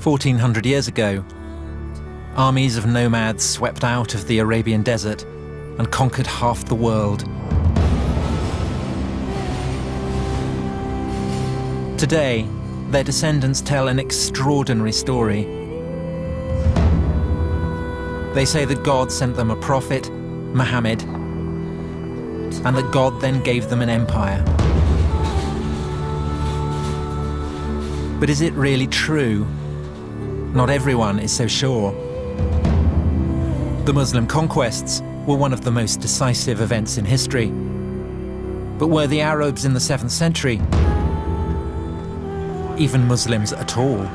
1400 years ago, armies of nomads swept out of the Arabian desert and conquered half the world. Today, their descendants tell an extraordinary story. They say that God sent them a prophet, Muhammad, and that God then gave them an empire. But is it really true? Not everyone is so sure. The Muslim conquests were one of the most decisive events in history. But were the Arabs in the 7th century even Muslims at all?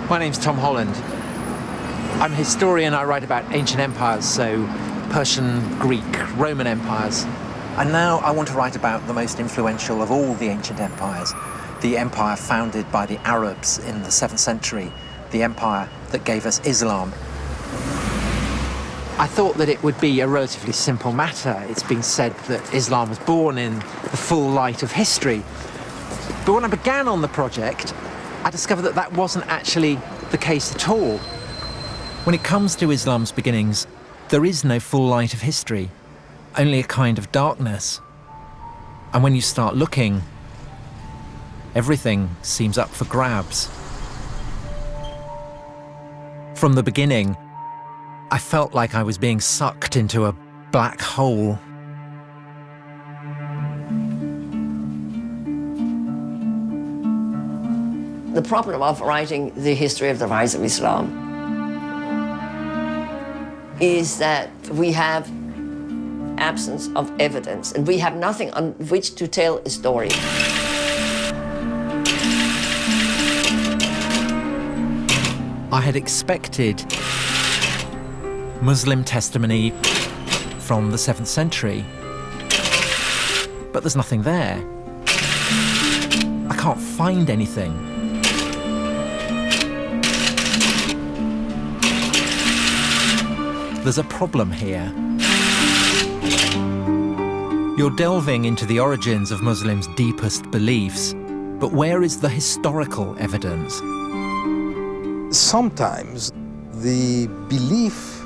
My name's Tom Holland. I'm a historian. I write about ancient empires, so Persian, Greek, Roman empires. And now I want to write about the most influential of all the ancient empires, the empire founded by the Arabs in the 7th century, the empire that gave us Islam. I thought that it would be a relatively simple matter. It's been said that Islam was born in the full light of history. But when I began on the project, I discovered that that wasn't actually the case at all. When it comes to Islam's beginnings, there is no full light of history, only a kind of darkness. And when you start looking, everything seems up for grabs. From the beginning, I felt like I was being sucked into a black hole. The problem of writing the history of the rise of Islam is that we have absence of evidence and we have nothing on which to tell a story. I had expected Muslim testimony from the 7th century, but there's nothing there. I can't find anything. There's a problem here. You're delving into the origins of Muslims' deepest beliefs, but where is the historical evidence? Sometimes the belief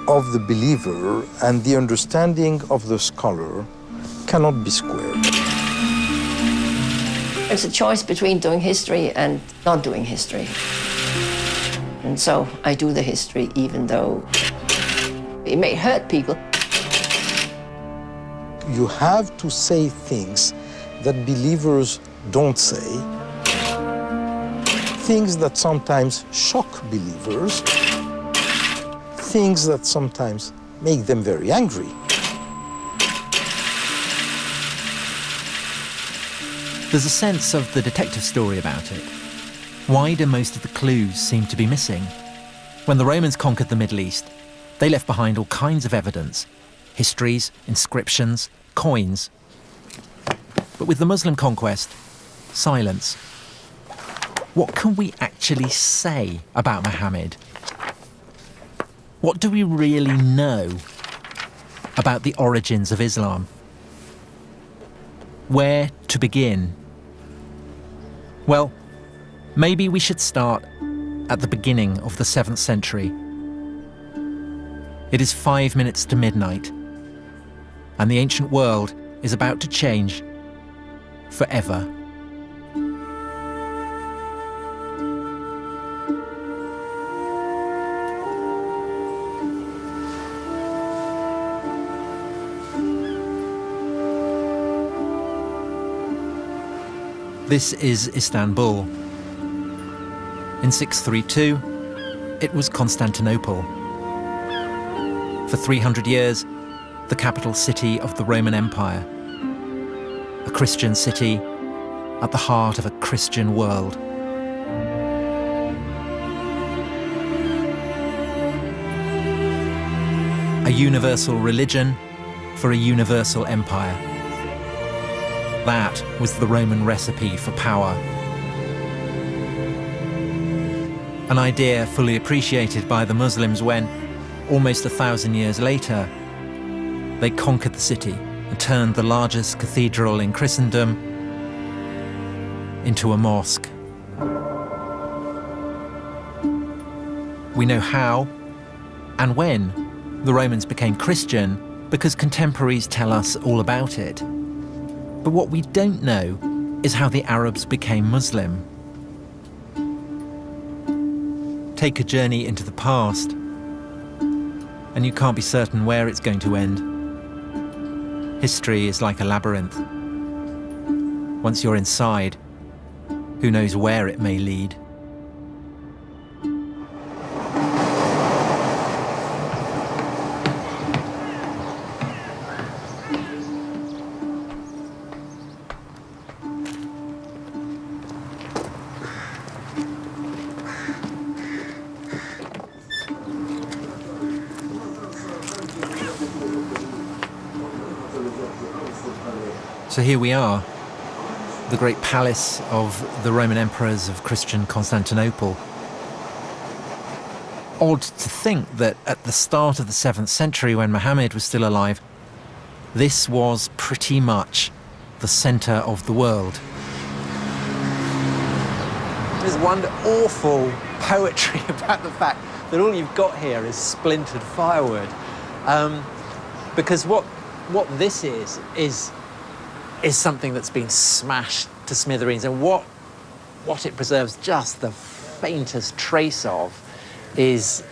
of the believer and the understanding of the scholar cannot be squared. It's a choice between doing history and not doing history. And so I do the history even though it may hurt people. You have to say things that believers don't say, things that sometimes shock believers, things that sometimes make them very angry. There's a sense of the detective story about it. Why do most of the clues seem to be missing? When the Romans conquered the Middle East, they left behind all kinds of evidence, histories, inscriptions, coins. But with the Muslim conquest, silence. What can we actually say about Muhammad? What do we really know about the origins of Islam? Where to begin? Well, maybe we should start at the beginning of the 7th century. It is 5 minutes to midnight, and the ancient world is about to change forever. This is Istanbul. In 632, it was Constantinople. For 300 years, the capital city of the Roman Empire. A Christian city at the heart of a Christian world. A universal religion for a universal empire. That was the Roman recipe for power. An idea fully appreciated by the Muslims when, almost 1,000 years later, they conquered the city and turned the largest cathedral in Christendom into a mosque. We know how and when the Romans became Christian because contemporaries tell us all about it. But what we don't know is how the Arabs became Muslim. Take a journey into the past, and you can't be certain where it's going to end. History is like a labyrinth. Once you're inside, who knows where it may lead? So here we are, the great palace of the Roman emperors of Christian Constantinople. Odd to think that at the start of the 7th century, when Muhammad was still alive, this was pretty much the centre of the world. There's one awful poetry about the fact that all you've got here is splintered firewood. Because what this is something that's been smashed to smithereens, and what it preserves just the faintest trace of is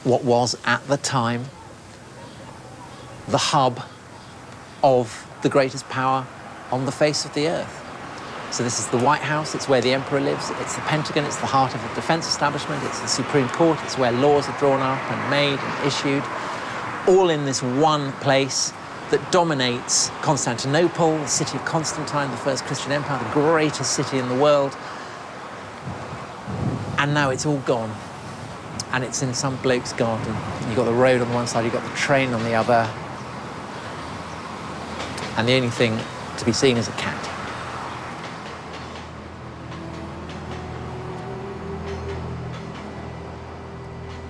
what was at the time the hub of the greatest power on the face of the earth. So this is the White House, it's where the emperor lives, it's the Pentagon, it's the heart of the defense establishment, it's the Supreme Court, it's where laws are drawn up and made and issued, all in this one place that dominates Constantinople, the city of Constantine, the first Christian empire, the greatest city in the world. And now it's all gone. And it's in some bloke's garden. You've got the road on one side, you've got the train on the other. And the only thing to be seen is a cat.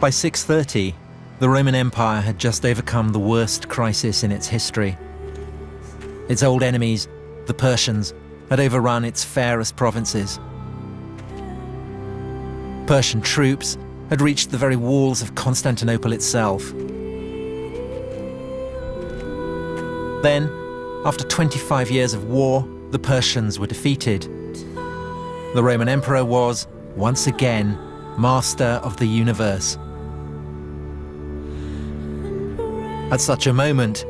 By 630, the Roman Empire had just overcome the worst crisis in its history. Its old enemies, the Persians, had overrun its fairest provinces. Persian troops had reached the very walls of Constantinople itself. Then, after 25 years of war, the Persians were defeated. The Roman Emperor was, once again, master of the universe. At such a moment,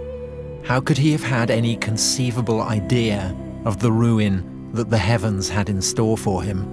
how could he have had any conceivable idea of the ruin that the heavens had in store for him?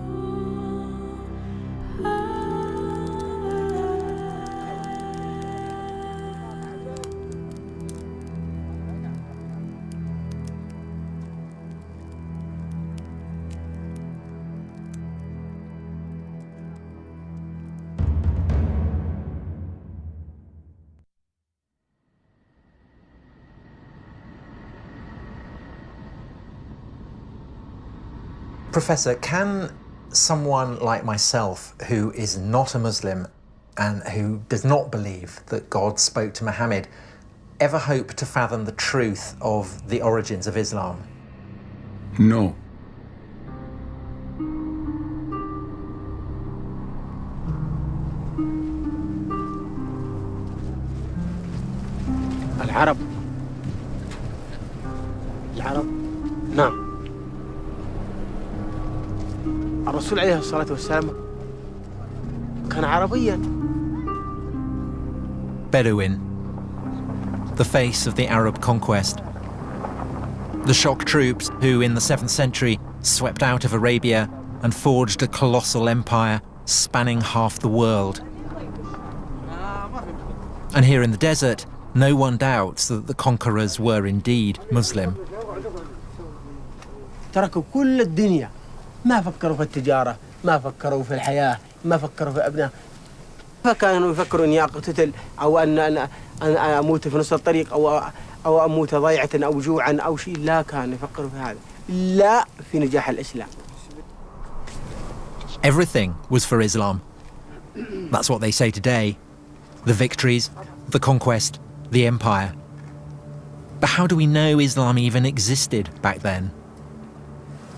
Professor, can someone like myself who is not a Muslim and who does not believe that God spoke to Muhammad ever hope to fathom the truth of the origins of Islam? No. العرب نعم الرسول عليه الصلاة والسلام كان عربيا. Bedouin, the face of the Arab conquest. The shock troops who, in the 7th century, swept out of Arabia and forged a colossal empire spanning half the world. And here in the desert, no one doubts that the conquerors were indeed Muslim. تركوا كل الدنيا، ما فكروا في التجارة، ما فكروا في الحياة، ما فكروا في أبناء. فكانوا يفكروا إني أقتتل أو أن أموت في نص الطريق أو أموت ضيعة أو جوعا أو شيء. لا كانوا يفكروا في هذا، لا في نجاح الإسلام. Everything was for Islam. That's what they say today. The victories, the conquest, the empire. But how do we know Islam even existed back then?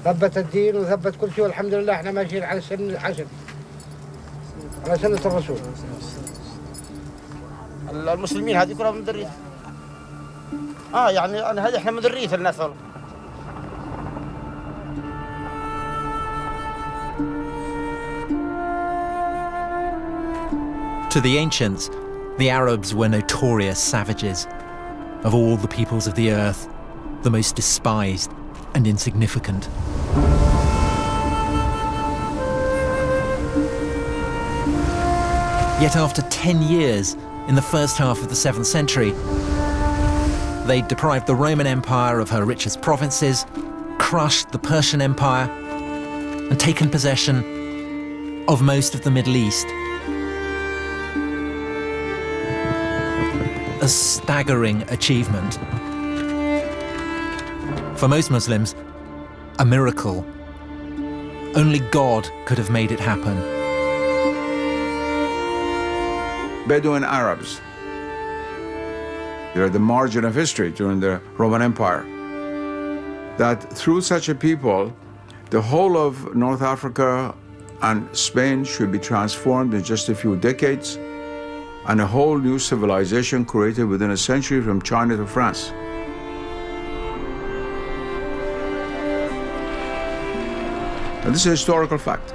ثبت الدين وثبت كل شيء والحمد لله احنا ماشيين على سن العشر على سنة الرسول. المسلمين هذه كلها من ذرية. يعني هذه احنا من ذرية الناس. To the ancients, the Arabs were notorious savages. Of all the peoples of the earth, the most despised and insignificant. Yet after 10 years, in the first half of the 7th century, they deprived the Roman Empire of her richest provinces, crushed the Persian Empire, and taken possession of most of the Middle East. A staggering achievement. For most Muslims, a miracle. Only God could have made it happen. Bedouin Arabs. They're the margin of history during the Roman Empire. That through such a people, the whole of North Africa and Spain should be transformed in just a few decades, and a whole new civilization created within a century from China to France. And this is a historical fact.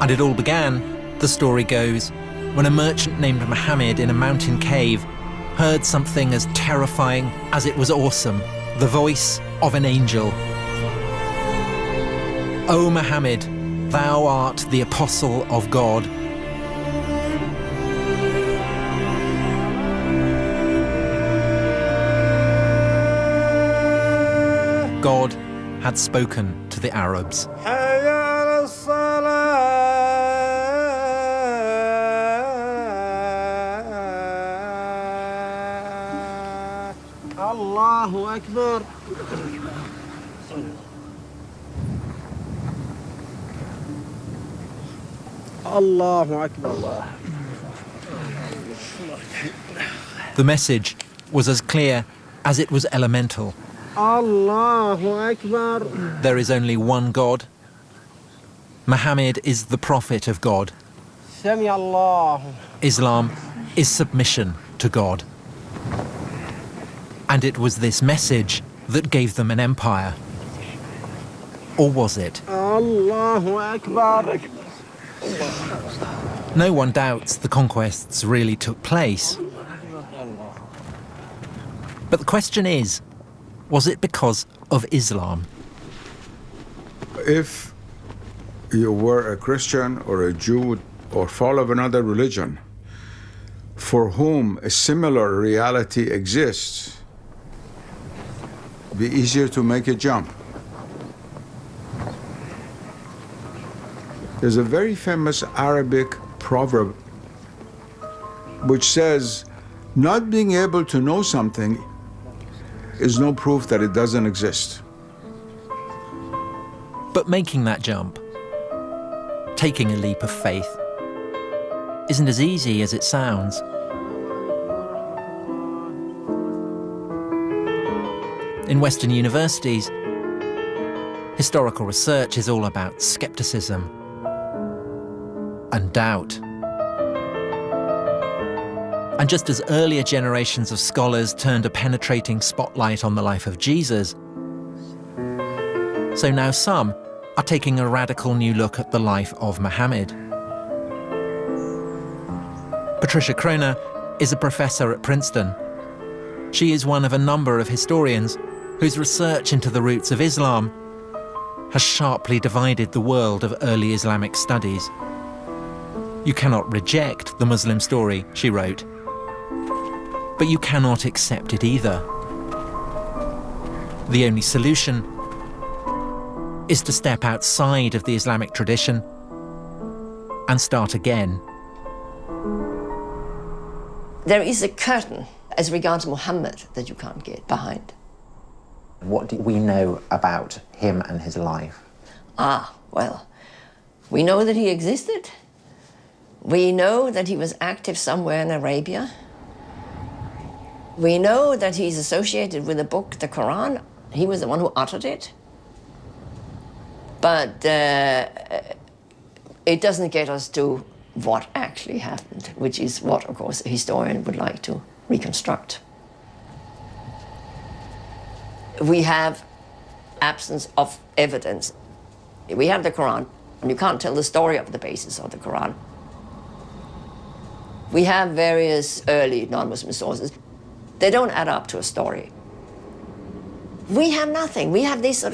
And it all began, the story goes, when a merchant named Muhammad in a mountain cave heard something as terrifying as it was awesome, the voice of an angel. O Muhammad, thou art the apostle of God. God had spoken to the Arabs. Allahu Akbar. Allahu Akbar. The message was as clear as it was elemental. Allahu Akbar. There is only one God. Muhammad is the prophet of God. Sami Allah. Islam is submission to God. And it was this message that gave them an empire. Or was it? Allahu Akbar. No one doubts the conquests really took place. But the question is, was it because of Islam? If you were a Christian or a Jew or follow another religion for whom a similar reality exists, it'd be easier to make a jump. There's a very famous Arabic proverb which says, not being able to know something is no proof that it doesn't exist. But making that jump, taking a leap of faith, isn't as easy as it sounds. In Western universities, historical research is all about skepticism and doubt. And just as earlier generations of scholars turned a penetrating spotlight on the life of Jesus, so now some are taking a radical new look at the life of Muhammad. Patricia Kroner is a professor at Princeton. She is one of a number of historians whose research into the roots of Islam has sharply divided the world of early Islamic studies. You cannot reject the Muslim story, she wrote, but you cannot accept it either. The only solution is to step outside of the Islamic tradition and start again. There is a curtain as regards Muhammad that you can't get behind. What do we know about him and his life? Ah, well, we know that he existed. We know that he was active somewhere in Arabia. We know that he's associated with the book, the Quran. He was the one who uttered it. But it doesn't get us to what actually happened, which is what, of course, a historian would like to reconstruct. We have absence of evidence. We have the Quran, and you can't tell the story of the basis of the Quran. We have various early non-Muslim sources. They don't add up to a story. We have nothing. We have this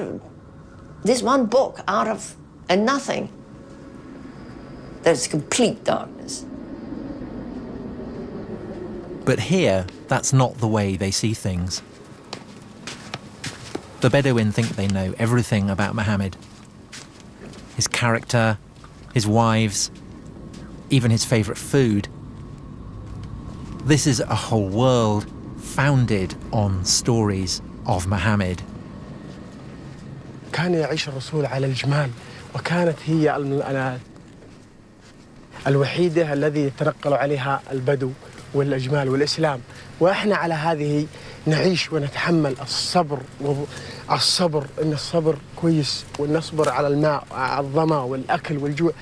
this one book out of a nothing. There's complete darkness. But here, that's not the way they see things. The Bedouin think they know everything about Muhammad. His character, his wives, even his favourite food. This is a whole world founded on stories of Muhammad. كان يعيش الرسول على الجمال، وكانت هي الوحيدة الذي يتنقل عليها البدو والأجمال والإسلام، وإحنا على هذه نعيش ونتحمل الصبر إن الصبر كويس، ونصبر على الماء على الظما والأكل والجوع.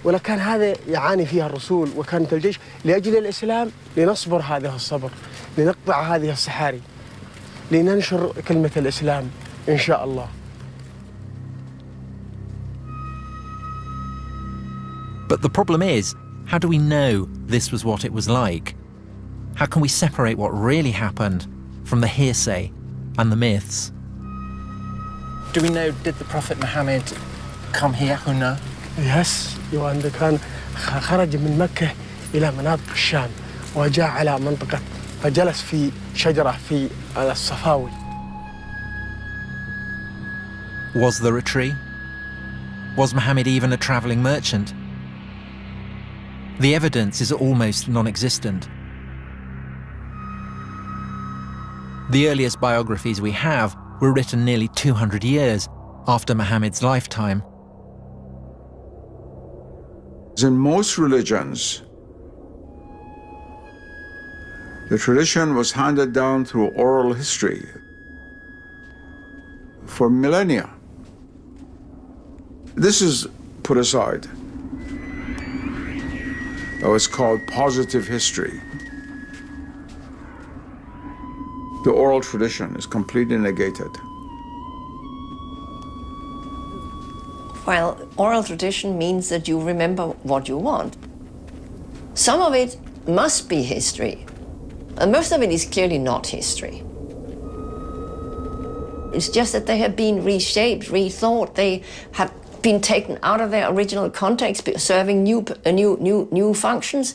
ولكن هذا يعاني فيها الرسول وكانت الجيش لأجل الإسلام، لنصبر هذا الصبر، لنقطع هذه السحاري، لننشر كلمة الإسلام إن شاء الله. But the problem is, how do we know this was what it was like? How can we separate what really happened from the hearsay and the myths? Do we know, did the Prophet Muhammad come here, Huna? Yes, يوان كان خرج من مكة إلى مناطق الشام وجاء على منطقة فجلس في شجرة في الصفاوي. Was there a tree? Was Muhammad even a travelling merchant? The evidence is almost non-existent. The earliest biographies we have were written nearly 200 years after Muhammad's lifetime. In most religions, the tradition was handed down through oral history for millennia. This is put aside. It was called positive history. The oral tradition is completely negated. Well, oral tradition means that you remember what you want. Some of it must be history, and most of it is clearly not history. It's just that they have been reshaped, rethought. They have been taken out of their original context, serving new functions.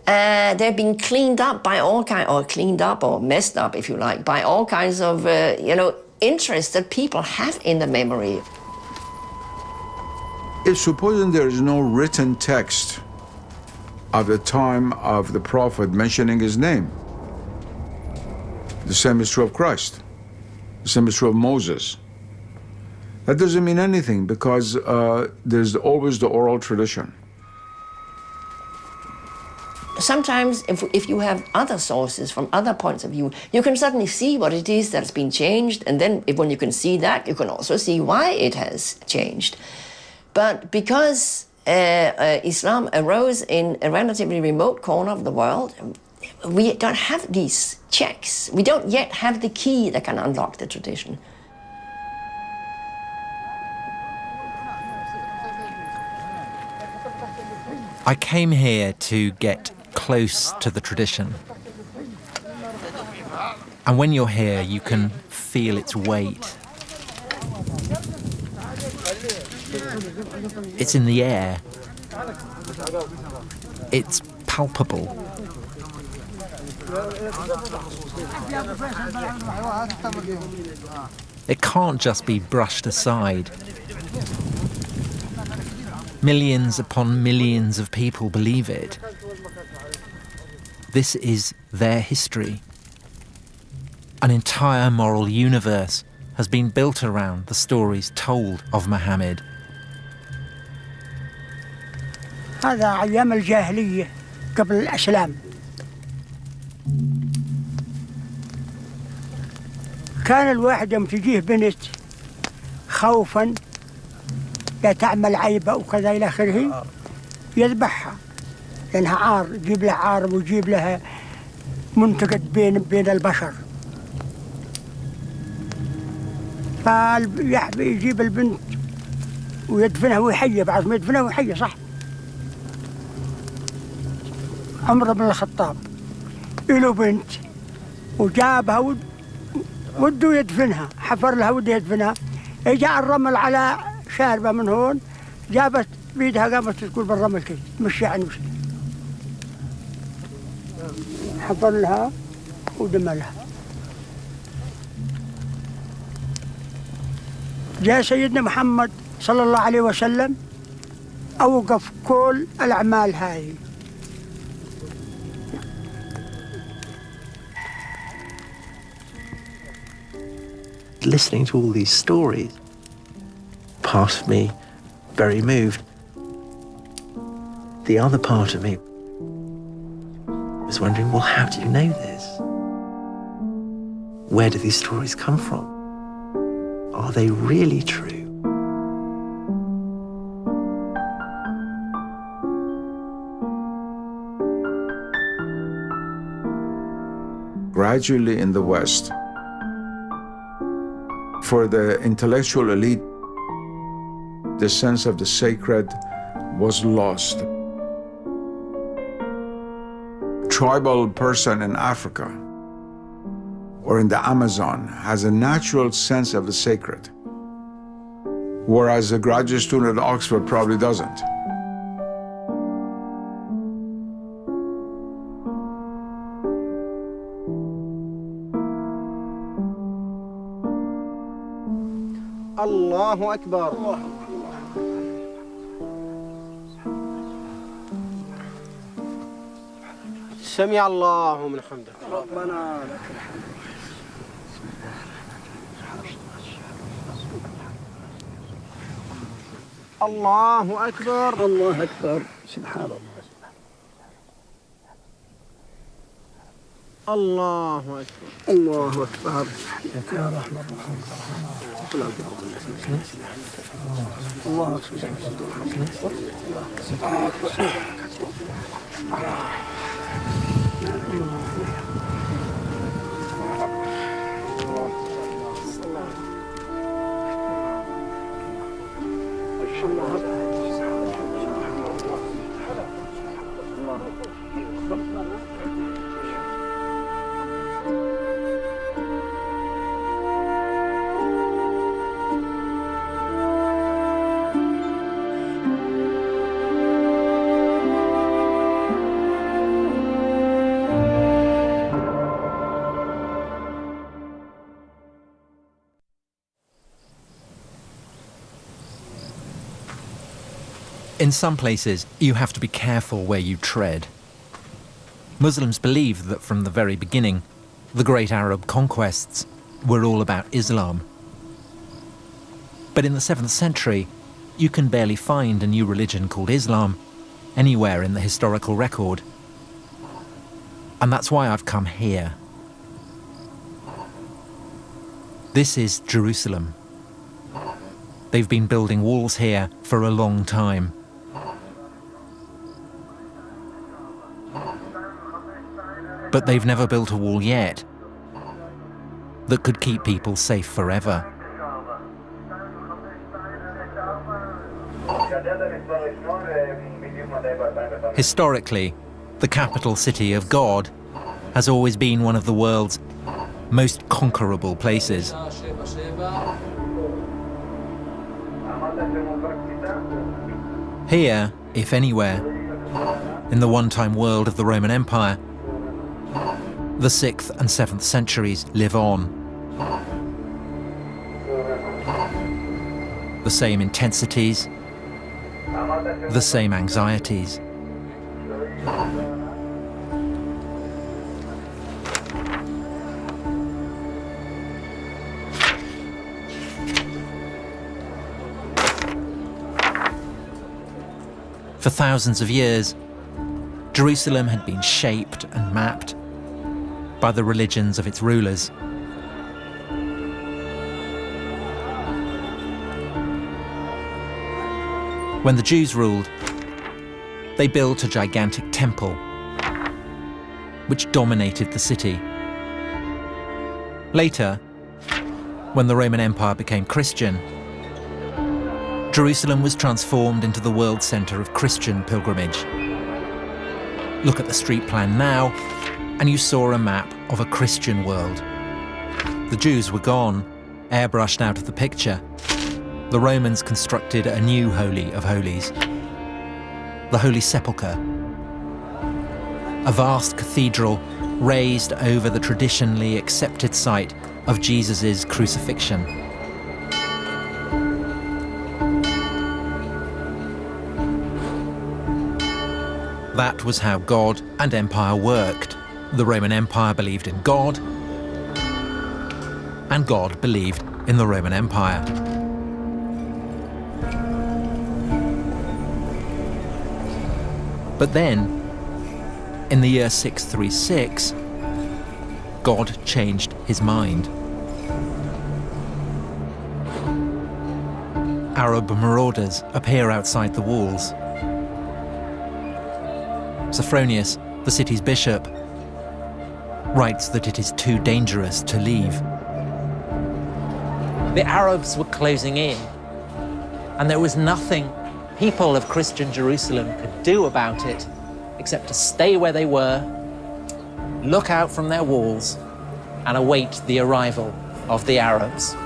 They've been cleaned up by all kinds, or cleaned up or messed up, if you like, by all kinds of interests that people have in the memory. If supposing there is no written text of the time of the Prophet mentioning his name, the same is true of Christ, the same is true of Moses. That doesn't mean anything because there's always the oral tradition. Sometimes if you have other sources from other points of view, you can suddenly see what it is that's been changed, and then when you can see that, you can also see why it has changed. But because Islam arose in a relatively remote corner of the world, we don't have these checks. We don't yet have the key that can unlock the tradition. I came here to get close to the tradition. And when you're here, you can feel its weight. It's in the air. It's palpable. It can't just be brushed aside. Millions upon millions of people believe it. This is their history. An entire moral universe has been built around the stories told of Muhammad هذا أيام الجاهلية قبل الإسلام. كان الواحد يوم تجيه بنت خوفا لا تعمل عيبة وكذا إلى آخره يذبحها، لأنها عار، يجيب لها عار ويجيب لها منتقد بين البشر. فيجيب البنت ويدفنها ويحيى، بعد ما يدفنها ويحيى صح. عمر بن الخطاب له بنت وجابها وده يدفنها، حفر لها وده يدفنها، جاء الرمل على شاربة من هون، جابت بيدها قامت تقول بالرمل كي تمشي عن وشي، حفر لها ودملها. جاء سيدنا محمد صلى الله عليه وسلم أوقف كل الأعمال هذه. Listening to all these stories, part of me very moved. The other part of me was wondering, well, how do you know this? Where do these stories come from? Are they really true? Gradually in the West, for the intellectual elite, the sense of the sacred was lost. Tribal person in Africa or in the Amazon has a natural sense of the sacred, whereas a graduate student at Oxford probably doesn't. الله أكبر. سمع الله من حمده. ربنا لك الحمد. الله أكبر. الله أكبر. سبحان الله. الله أكبر. الله أكبر. يا رحمة الله. الله In some places, you have to be careful where you tread. Muslims believe that from the very beginning, the great Arab conquests were all about Islam. But in the 7th century, you can barely find a new religion called Islam anywhere in the historical record. And that's why I've come here. This is Jerusalem. They've been building walls here for a long time. But they've never built a wall yet that could keep people safe forever. Historically, the capital city of God has always been one of the world's most conquerable places. Here, if anywhere, in the one-time world of the Roman Empire, the 6th and 7th centuries live on. The same intensities, the same anxieties. For thousands of years, Jerusalem had been shaped and mapped by the religions of its rulers. When the Jews ruled, they built a gigantic temple which dominated the city. Later, when the Roman Empire became Christian, Jerusalem was transformed into the world centre of Christian pilgrimage. Look at the street plan now, and you saw a map of a Christian world. The Jews were gone, airbrushed out of the picture. The Romans constructed a new Holy of Holies, the Holy Sepulchre, a vast cathedral raised over the traditionally accepted site of Jesus' crucifixion. That was how God and empire worked. The Roman Empire believed in God, and God believed in the Roman Empire. But then, in the year 636, God changed his mind. Arab marauders appear outside the walls. Sophronius, the city's bishop, writes that it is too dangerous to leave. The Arabs were closing in, and there was nothing people of Christian Jerusalem could do about it except to stay where they were, look out from their walls, and await the arrival of the Arabs.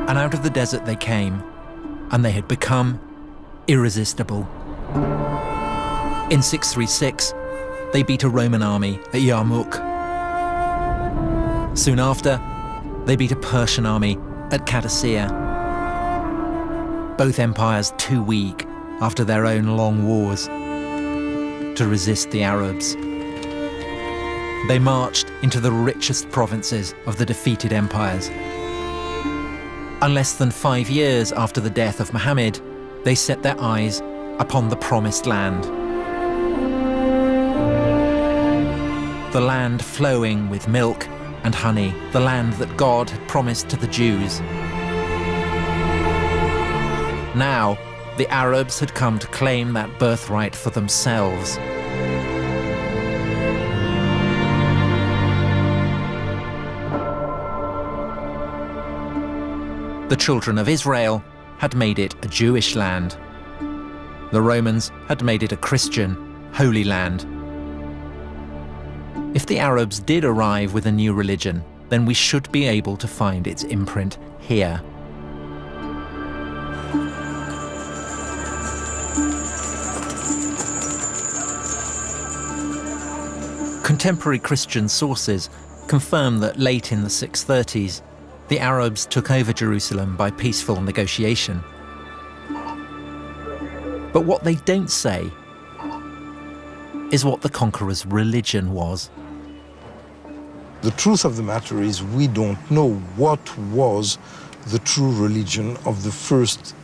And out of the desert they came, and they had become irresistible. In 636, they beat a Roman army at Yarmouk. Soon after, they beat a Persian army at Qadisiyah. Both empires too weak after their own long wars to resist the Arabs. They marched into the richest provinces of the defeated empires. And less than 5 years after the death of Muhammad, they set their eyes upon the promised land. The land flowing with milk and honey, the land that God had promised to the Jews. Now, the Arabs had come to claim that birthright for themselves. The children of Israel had made it a Jewish land. The Romans had made it a Christian, holy land. If the Arabs did arrive with a new religion, then we should be able to find its imprint here. Contemporary Christian sources confirm that late in the 630s, the Arabs took over Jerusalem by peaceful negotiation. But what they don't say is what the conqueror's religion was. The truth of the matter is we don't know what was the true religion of the first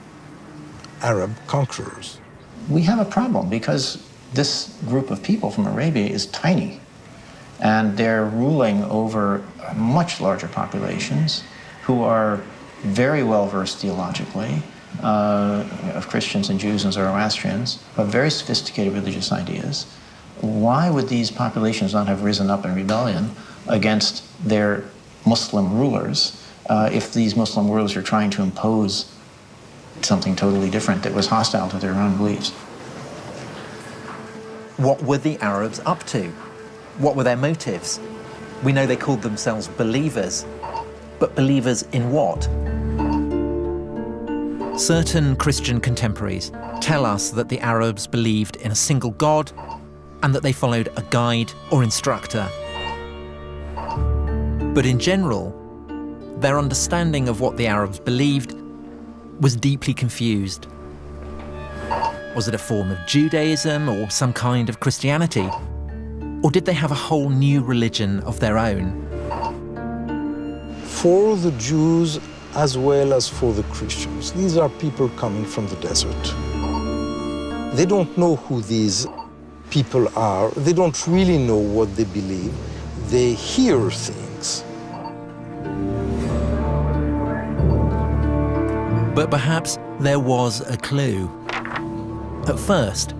Arab conquerors. We have a problem because this group of people from Arabia is tiny, and they're ruling over much larger populations who are very well versed theologically, of Christians and Jews and Zoroastrians, but very sophisticated religious ideas. Why would these populations not have risen up in rebellion against their Muslim rulers if these Muslim rulers are trying to impose something totally different that was hostile to their own beliefs? What were the Arabs up to? What were their motives? We know they called themselves believers, but believers in what? Certain Christian contemporaries tell us that the Arabs believed in a single God and that they followed a guide or instructor. But in general, their understanding of what the Arabs believed was deeply confused. Was it a form of Judaism or some kind of Christianity? Or did they have a whole new religion of their own? for the Jews as well as for the Christians. These are people coming from the desert. They don't know who these people are. They don't really know what they believe. They hear things. But perhaps there was a clue. At first,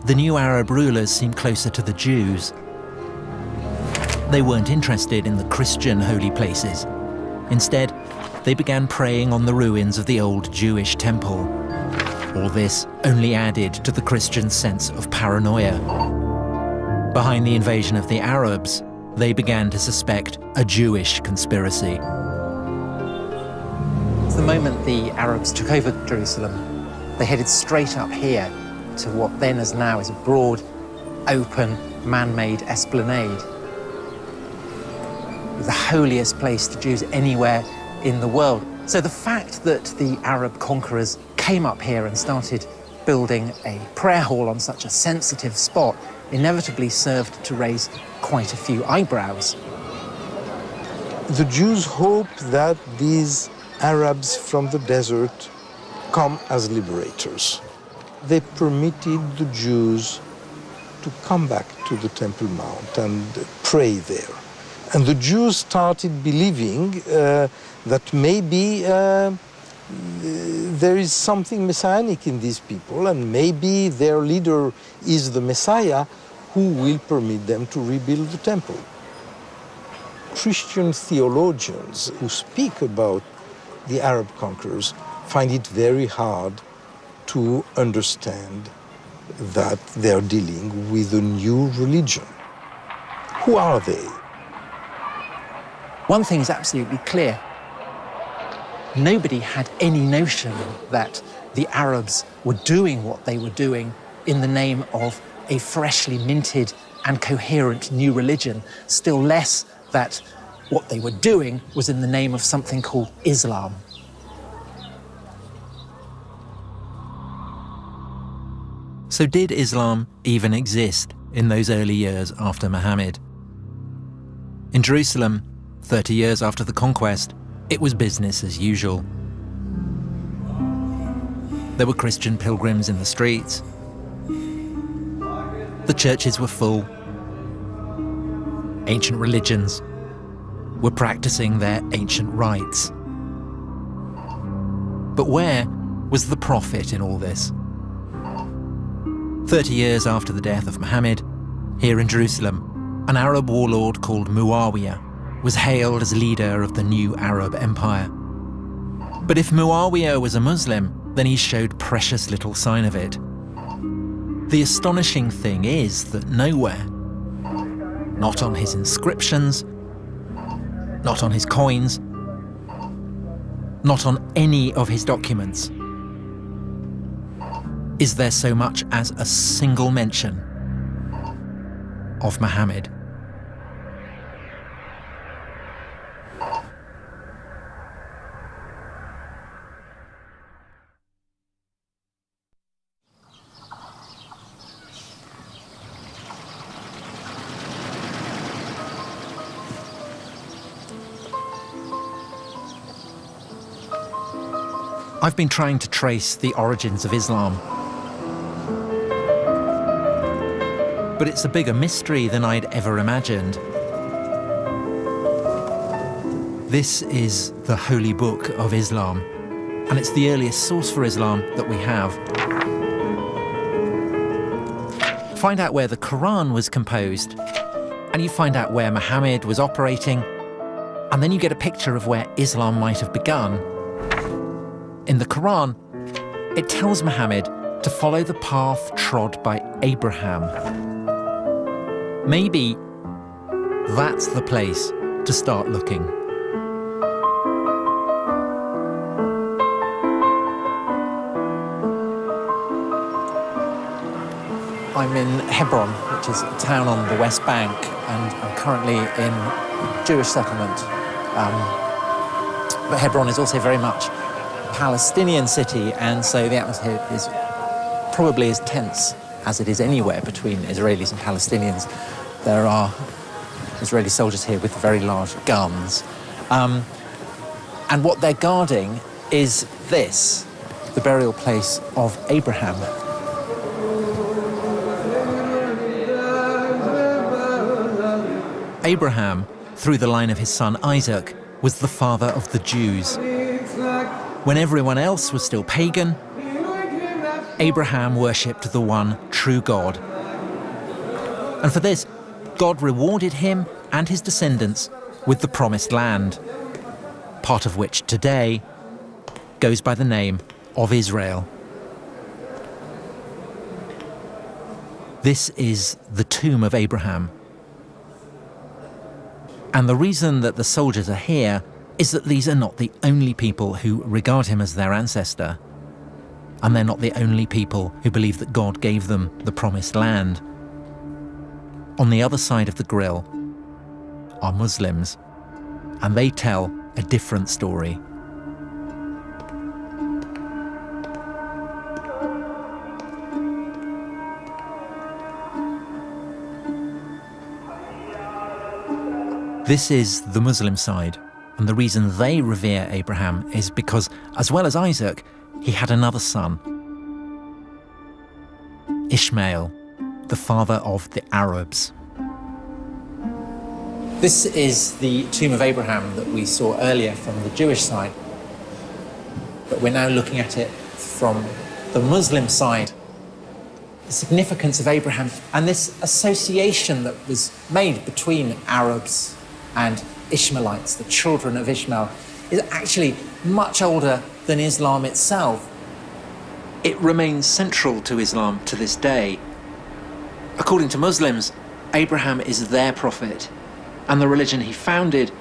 the new Arab rulers seemed closer to the Jews. They weren't interested in the Christian holy places. Instead, they began praying on the ruins of the old Jewish temple. All this only added to the Christians' sense of paranoia. Behind the invasion of the Arabs, they began to suspect a Jewish conspiracy. The moment the Arabs took over Jerusalem, they headed straight up here to what then as now is a broad, open, man-made esplanade. The holiest place to Jews anywhere in the world. So the fact that the Arab conquerors came up here and started building a prayer hall on such a sensitive spot inevitably served to raise quite a few eyebrows. The Jews hope that these Arabs from the desert come as liberators. They permitted the Jews to come back to the Temple Mount and pray there. And the Jews started believing that maybe there is something messianic in these people, and maybe their leader is the Messiah who will permit them to rebuild the temple. Christian theologians who speak about the Arab conquerors find it very hard to understand that they're dealing with a new religion. Who are they? One thing is absolutely clear. Nobody had any notion that the Arabs were doing what they were doing in the name of a freshly minted and coherent new religion, still less that what they were doing was in the name of something called Islam. So did Islam even exist in those early years after Muhammad? In Jerusalem, 30 years after the conquest, it was business as usual. There were Christian pilgrims in the streets. The churches were full. Ancient religions were practicing their ancient rites. But where was the prophet in all this? 30 years after the death of Muhammad, here in Jerusalem, an Arab warlord called Muawiyah was hailed as leader of the new Arab Empire. But if Muawiyah was a Muslim, then he showed precious little sign of it. The astonishing thing is that nowhere, not on his inscriptions, not on his coins, not on any of his documents, is there so much as a single mention of Muhammad. I've been trying to trace the origins of Islam. But it's a bigger mystery than I'd ever imagined. This is the Holy Book of Islam, and it's the earliest source for Islam that we have. Find out where the Quran was composed, and you find out where Muhammad was operating, and then you get a picture of where Islam might have begun. In the Quran, it tells Muhammad to follow the path trod by Abraham. Maybe that's the place to start looking. I'm in Hebron, which is a town on the West Bank, and I'm currently in a Jewish settlement. But Hebron is also very much a Palestinian city, and so the atmosphere is probably as tense as it is anywhere between Israelis and Palestinians. There are Israeli soldiers here with very large guns. And what they're guarding is this, the burial place of Abraham. Abraham, through the line of his son Isaac, was the father of the Jews. When everyone else was still pagan, Abraham worshipped the one true God. And for this, God rewarded him and his descendants with the promised land, part of which today goes by the name of Israel. This is the tomb of Abraham. And the reason that the soldiers are here is that these are not the only people who regard him as their ancestor. And they're not the only people who believe that God gave them the promised land. On the other side of the grill are Muslims, and they tell a different story. This is the Muslim side, and the reason they revere Abraham is because, as well as Isaac, he had another son, Ishmael, the father of the Arabs. This is the tomb of Abraham that we saw earlier from the Jewish side, but we're now looking at it from the Muslim side. The significance of Abraham and this association that was made between Arabs and Ishmaelites, the children of Ishmael, is actually much older than Islam itself. It remains central to Islam to this day. According to Muslims, Abraham is their prophet, and the religion he founded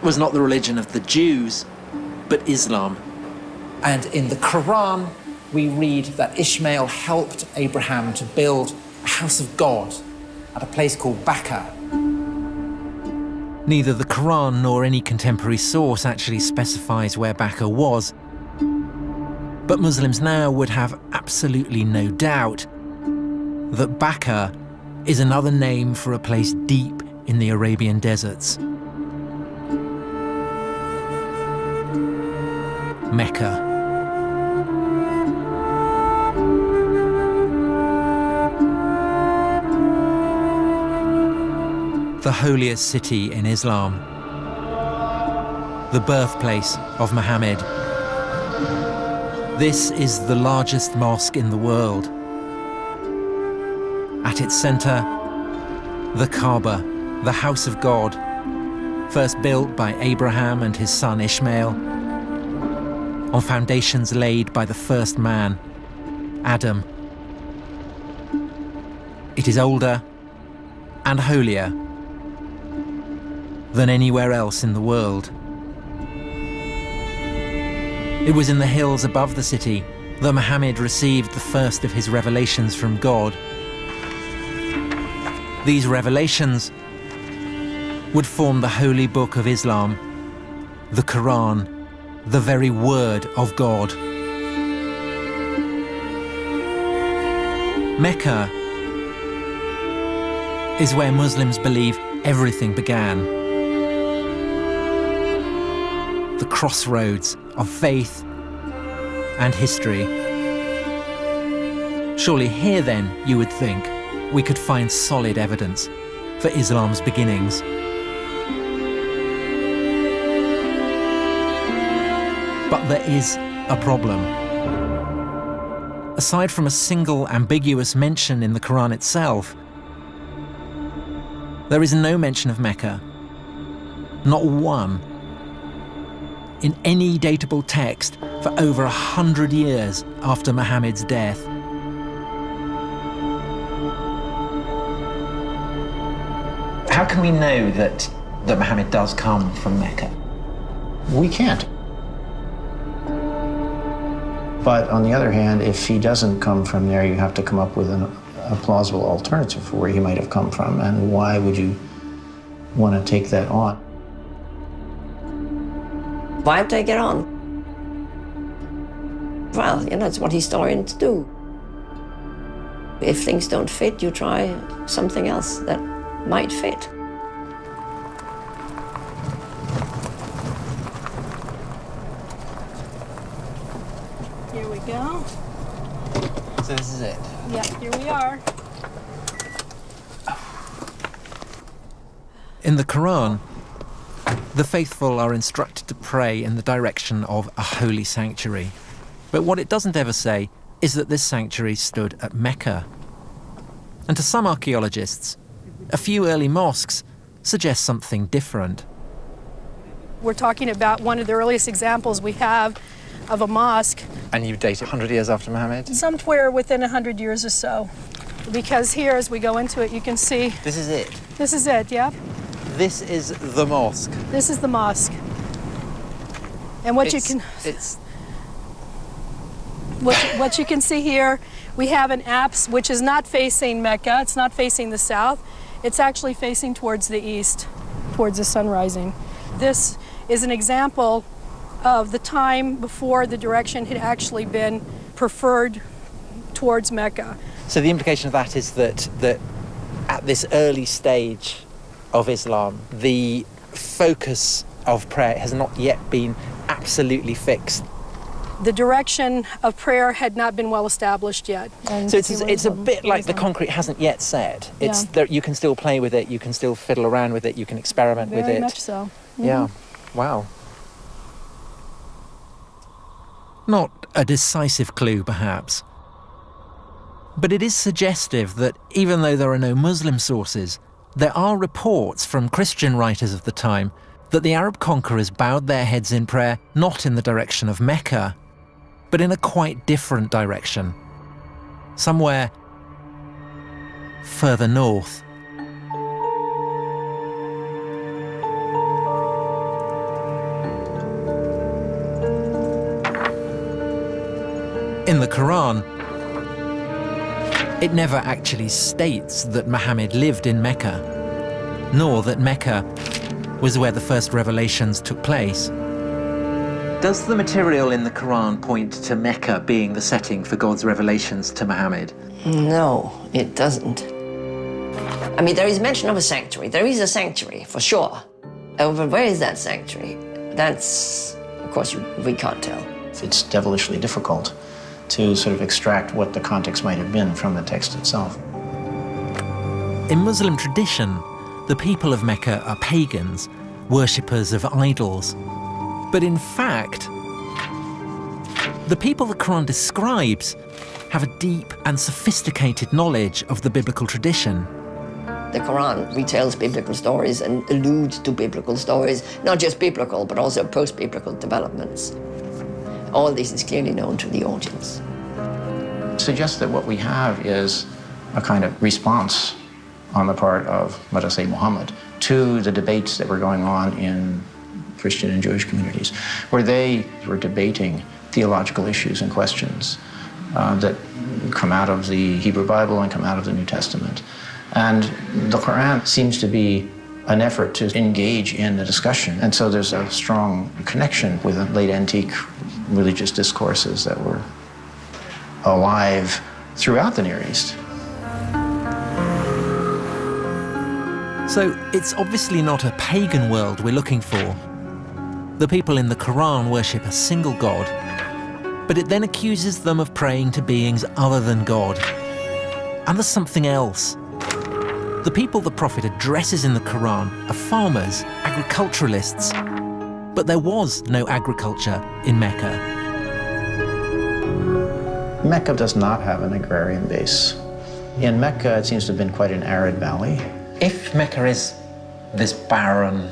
was not the religion of the Jews, but Islam. And in the Quran, we read that Ishmael helped Abraham to build a house of God at a place called Bakkah. Neither the Quran nor any contemporary source actually specifies where Bakkah was, but Muslims now would have absolutely no doubt that Bakkah is another name for a place deep in the Arabian deserts. Mecca. The holiest city in Islam, the birthplace of Muhammad. This is the largest mosque in the world. At its center, the Kaaba, the house of God, first built by Abraham and his son Ishmael, on foundations laid by the first man, Adam. It is older and holier than anywhere else in the world. It was in the hills above the city that Muhammad received the first of his revelations from God. These revelations would form the holy book of Islam, the Quran, the very word of God. Mecca is where Muslims believe everything began. The crossroads of faith and history. Surely here then, you would think, we could find solid evidence for Islam's beginnings. But there is a problem. Aside from a single ambiguous mention in the Quran itself, there is no mention of Mecca. Not one. In any datable text for over 100 years after Muhammad's death. How can we know that Muhammad does come from Mecca? We can't. But on the other hand, if he doesn't come from there, you have to come up with a plausible alternative for where he might have come from, and why would you want to take that on? Why take it on? Well, it's what historians do. If things don't fit, you try something else that might fit. Here we go. So this is it. Yeah, here we are. In the Quran, the faithful are instructed to pray in the direction of a holy sanctuary. But what it doesn't ever say is that this sanctuary stood at Mecca. And to some archaeologists, a few early mosques suggest something different. We're talking about one of the earliest examples we have of a mosque. And you date it 100 years after Muhammad? Somewhere within 100 years or so. Because here, as we go into it, you can see... This is it? This is it, yeah. This is the mosque? This is the mosque. And what you can see here, we have an apse which is not facing Mecca. It's not facing the south. It's actually facing towards the east, towards the sun rising. This is an example of the time before the direction had actually been preferred towards Mecca. So the implication of that is that at this early stage of Islam, the focus of prayer has not yet been absolutely fixed. The direction of prayer had not been well established yet. And so it's a bit like the concrete hasn't yet set. It's that you can still play with it, you can still fiddle around with it, you can experiment with it. Very much so. Mm-hmm. Yeah. Wow. Not a decisive clue, perhaps. But it is suggestive that even though there are no Muslim sources, there are reports from Christian writers of the time that the Arab conquerors bowed their heads in prayer not in the direction of Mecca, but in a quite different direction, somewhere further north. In the Quran, it never actually states that Muhammad lived in Mecca, nor that Mecca was where the first revelations took place. Does the material in the Quran point to Mecca being the setting for God's revelations to Muhammad? No, it doesn't. I mean, there is mention of a sanctuary. There is a sanctuary, for sure. But where is that sanctuary? That's, of course, we can't tell. It's devilishly difficult to sort of extract what the context might have been from the text itself. In Muslim tradition, the people of Mecca are pagans, worshippers of idols. But in fact, the people the Quran describes have a deep and sophisticated knowledge of the biblical tradition. The Quran retells biblical stories and alludes to biblical stories, not just biblical, but also post-biblical developments. All this is clearly known to the audience. It suggests that what we have is a kind of response on the part of, let us say, Muhammad, to the debates that were going on in Christian and Jewish communities, where they were debating theological issues and questions that come out of the Hebrew Bible and come out of the New Testament. And the Quran seems to be an effort to engage in the discussion. And so there's a strong connection with the late antique religious discourses that were alive throughout the Near East. So it's obviously not a pagan world we're looking for. The people in the Quran worship a single God, but it then accuses them of praying to beings other than God. And there's something else. The people the Prophet addresses in the Quran are farmers, agriculturalists, but there was no agriculture in Mecca. Mecca does not have an agrarian base. In Mecca, it seems to have been quite an arid valley. If Mecca is this barren,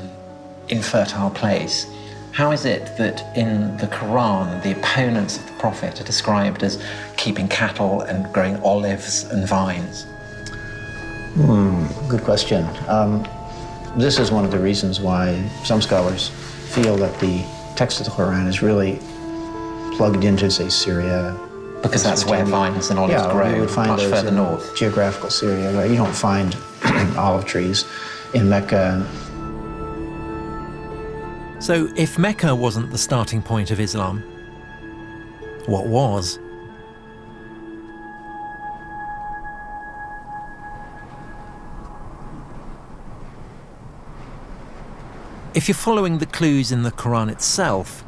infertile place, how is it that in the Quran, the opponents of the Prophet are described as keeping cattle and growing olives and vines? Good question. This is one of the reasons why some scholars feel that the text of the Quran is really plugged into, say, Syria. Because that's where vines and olives grow, you would find much those further in north. Geographical Syria, right? You don't find olive trees in Mecca. So if Mecca wasn't the starting point of Islam, what was? If you're following the clues in the Quran itself,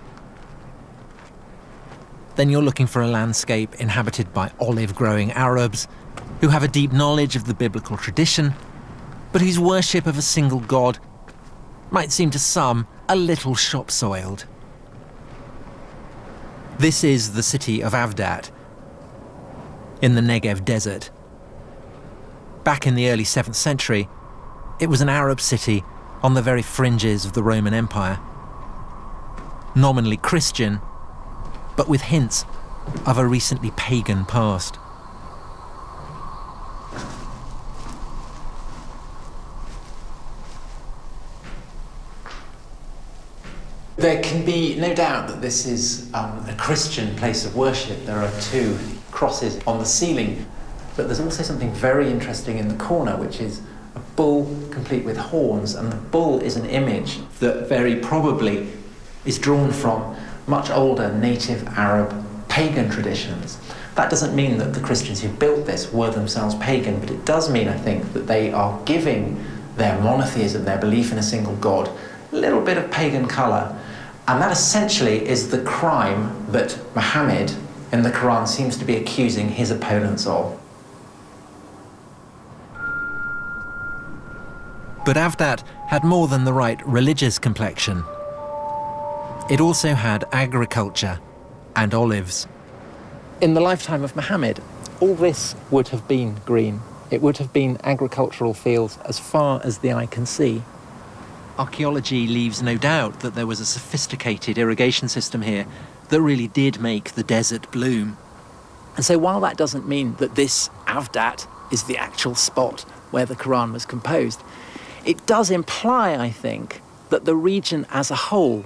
then you're looking for a landscape inhabited by olive-growing Arabs who have a deep knowledge of the biblical tradition, but whose worship of a single god might seem to some a little shop-soiled. This is the city of Avdat, in the Negev desert. Back in the early 7th century, it was an Arab city on the very fringes of the Roman Empire. Nominally Christian, but with hints of a recently pagan past. There can be no doubt that this is a Christian place of worship. There are 2 crosses on the ceiling, but there's also something very interesting in the corner, which is a bull complete with horns, and the bull is an image that very probably is drawn from much older native Arab pagan traditions. That doesn't mean that the Christians who built this were themselves pagan, but it does mean, I think, that they are giving their monotheism, their belief in a single god, a little bit of pagan colour. And that essentially is the crime that Muhammad in the Quran seems to be accusing his opponents of. But Avdat had more than the right religious complexion. It also had agriculture and olives. In the lifetime of Muhammad, all this would have been green. It would have been agricultural fields as far as the eye can see. Archaeology leaves no doubt that there was a sophisticated irrigation system here that really did make the desert bloom. And so while that doesn't mean that this Avdat is the actual spot where the Quran was composed, it does imply, I think, that the region as a whole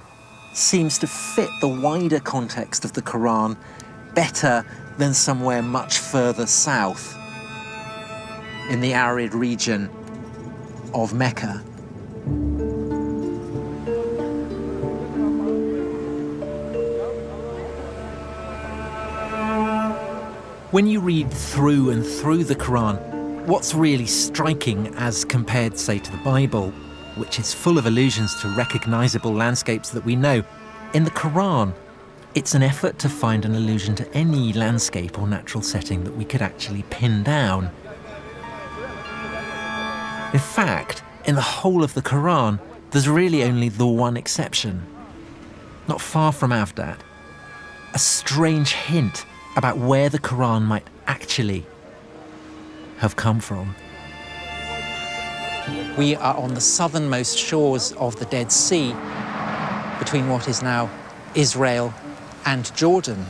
seems to fit the wider context of the Quran better than somewhere much further south, in the arid region of Mecca. When you read through and through the Quran, what's really striking as compared, say, to the Bible, which is full of allusions to recognizable landscapes that we know, in the Quran, it's an effort to find an allusion to any landscape or natural setting that we could actually pin down. In fact, in the whole of the Quran, there's really only the one exception. Not far from Avdat, a strange hint about where the Quran might actually have come from. We are on the southernmost shores of the Dead Sea, between what is now Israel and Jordan.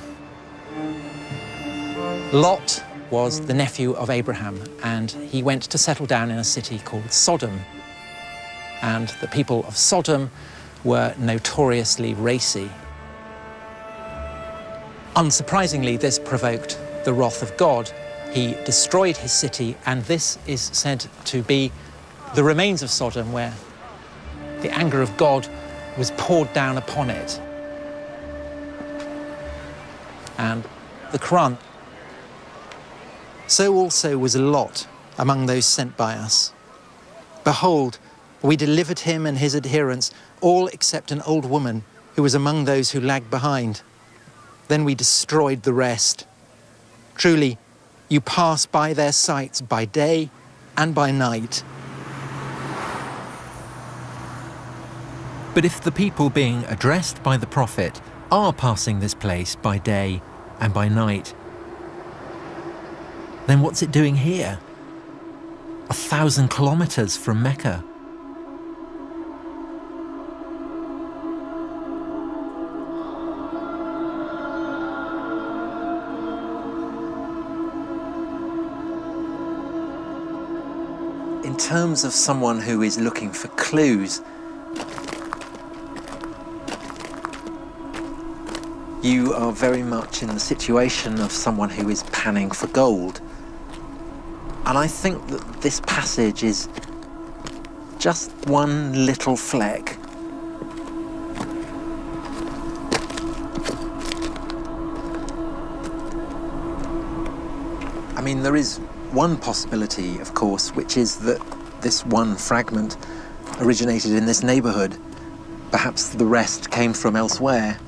Lot was the nephew of Abraham, and he went to settle down in a city called Sodom. And the people of Sodom were notoriously racy. Unsurprisingly, this provoked the wrath of God. He destroyed his city, and this is said to be the remains of Sodom, where the anger of God was poured down upon it. And the Quran. So also was Lot among those sent by us. Behold, we delivered him and his adherents, all except an old woman who was among those who lagged behind. Then we destroyed the rest. Truly, you pass by their sites by day and by night. But if the people being addressed by the prophet are passing this place by day and by night, then what's it doing here? 1,000 kilometers from Mecca. In terms of someone who is looking for clues, you are very much in the situation of someone who is panning for gold. And I think that this passage is just one little fleck. I mean, there is one possibility, of course, which is that this one fragment originated in this neighborhood. Perhaps the rest came from elsewhere.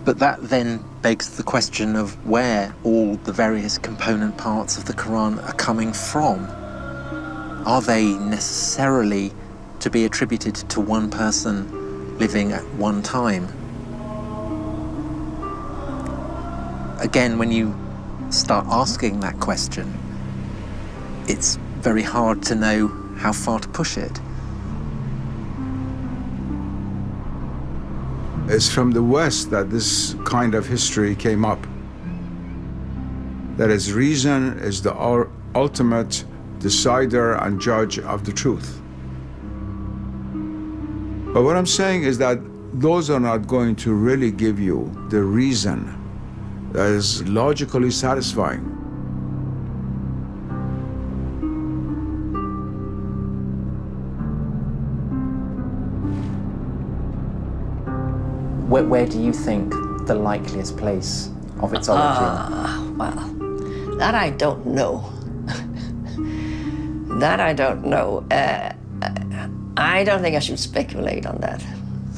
But that then begs the question of where all the various component parts of the Quran are coming from. Are they necessarily to be attributed to one person living at one time? Again, when you start asking that question, it's very hard to know how far to push it. It's from the West that this kind of history came up. That is, reason is the ultimate decider and judge of the truth. But what I'm saying is that those are not going to really give you the reason that is logically satisfying. Where do you think the likeliest place of its origin? Well, that I don't know. That I don't know. I don't think I should speculate on that.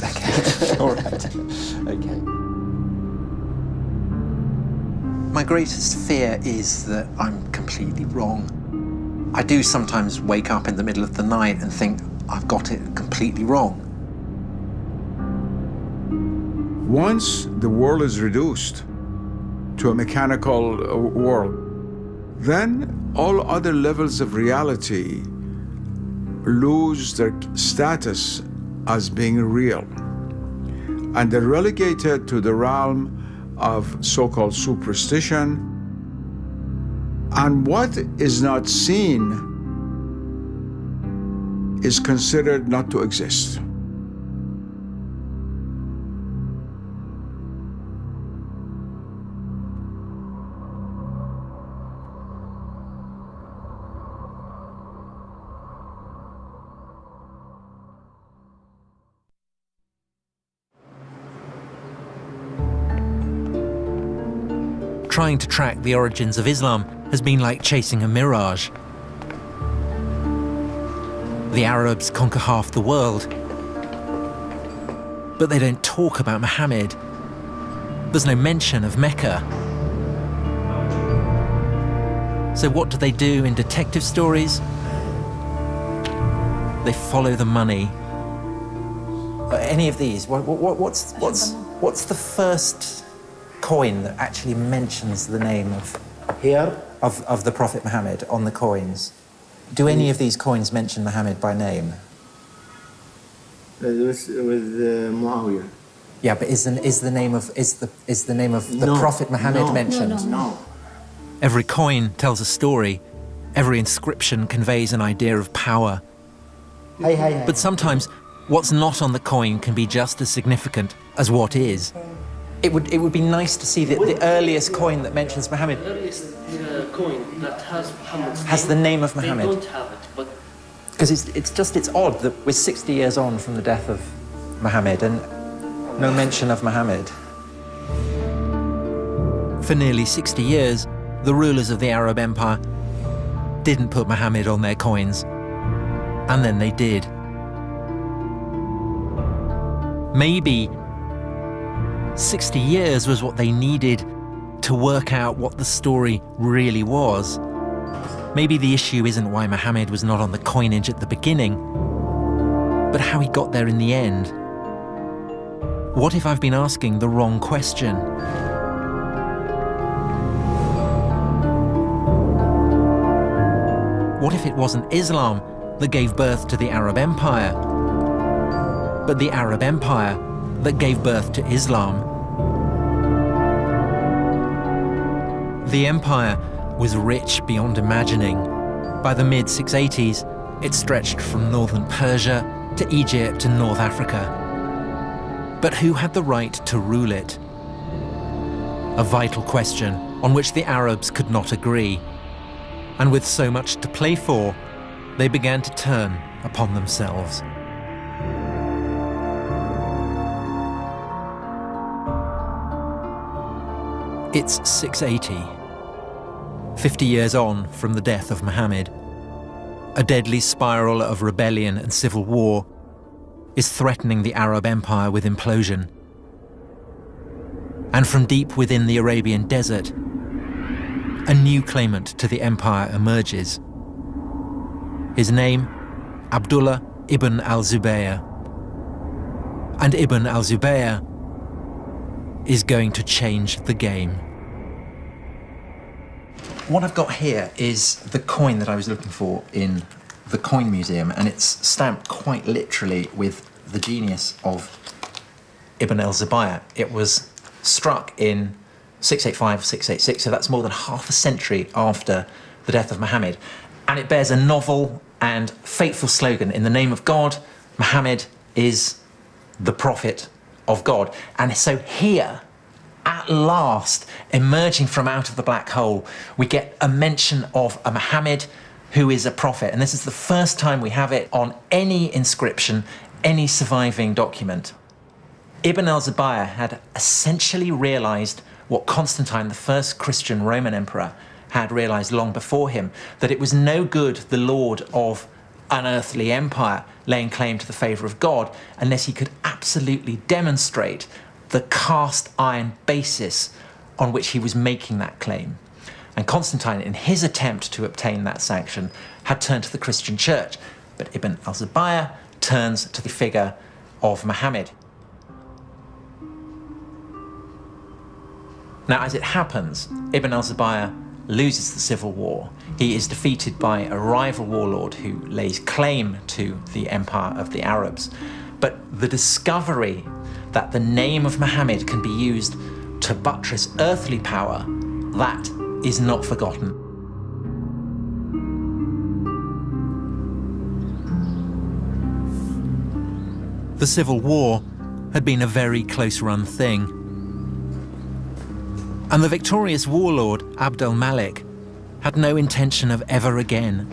Okay, all right. Okay. My greatest fear is that I'm completely wrong. I do sometimes wake up in the middle of the night and think I've got it completely wrong. Once the world is reduced to a mechanical world, then all other levels of reality lose their status as being real. And they're relegated to the realm of so-called superstition. And what is not seen is considered not to exist. Trying to track the origins of Islam has been like chasing a mirage. The Arabs conquer half the world, but they don't talk about Muhammad. There's no mention of Mecca. So what do they do in detective stories? They follow the money. Any of these? What's the first coin that actually mentions the name of the Prophet Muhammad on the coins? Do any of these coins mention Muhammad by name? with Muawiyah. Yeah, but is the name of the Prophet Muhammad mentioned? No. Every coin tells a story. Every inscription conveys an idea of power. But sometimes what's not on the coin can be just as significant as what is. It would be nice to see the earliest coin that mentions Muhammad. The earliest coin that has Muhammad's has the name of Muhammad. They don't have it, but because it's odd that we're 60 years on from the death of Muhammad and no mention of Muhammad. For nearly 60 years, the rulers of the Arab Empire didn't put Muhammad on their coins, and then they did. Maybe 60 years was what they needed to work out what the story really was. Maybe the issue isn't why Muhammad was not on the coinage at the beginning, but how he got there in the end. What if I've been asking the wrong question? What if it wasn't Islam that gave birth to the Arab Empire, but the Arab Empire that gave birth to Islam? The empire was rich beyond imagining. By the mid-680s, it stretched from northern Persia to Egypt and North Africa. But who had the right to rule it? A vital question on which the Arabs could not agree. And with so much to play for, they began to turn upon themselves. It's 680, 50 years on from the death of Muhammad. A deadly spiral of rebellion and civil war is threatening the Arab Empire with implosion. And from deep within the Arabian desert, a new claimant to the empire emerges. His name, Abdullah ibn al-Zubayr. And Ibn al-Zubayr is going to change the game. What I've got here is the coin that I was looking for in the Coin Museum, and it's stamped quite literally with the genius of Ibn al-Zubayr. It was struck in 685, 686, so that's more than half a century after the death of Muhammad. And it bears a novel and fateful slogan: in the name of God, Muhammad is the prophet of God. And so here, at last, emerging from out of the black hole, we get a mention of a Muhammad who is a prophet. And this is the first time we have it on any inscription, any surviving document. Ibn al-Zubayr had essentially realized what Constantine, the first Christian Roman emperor, had realized long before him, that it was no good the lord of an earthly empire laying claim to the favor of God unless he could absolutely demonstrate the cast iron basis on which he was making that claim. And Constantine, in his attempt to obtain that sanction, had turned to the Christian church. But Ibn al-Zubayr turns to the figure of Muhammad. Now, as it happens, Ibn al-Zubayr loses the civil war. He is defeated by a rival warlord who lays claim to the empire of the Arabs. But the discovery that the name of Muhammad can be used to buttress earthly power, that is not forgotten. The Civil War had been a very close-run thing. And the victorious warlord, Abd al-Malik, had no intention of ever again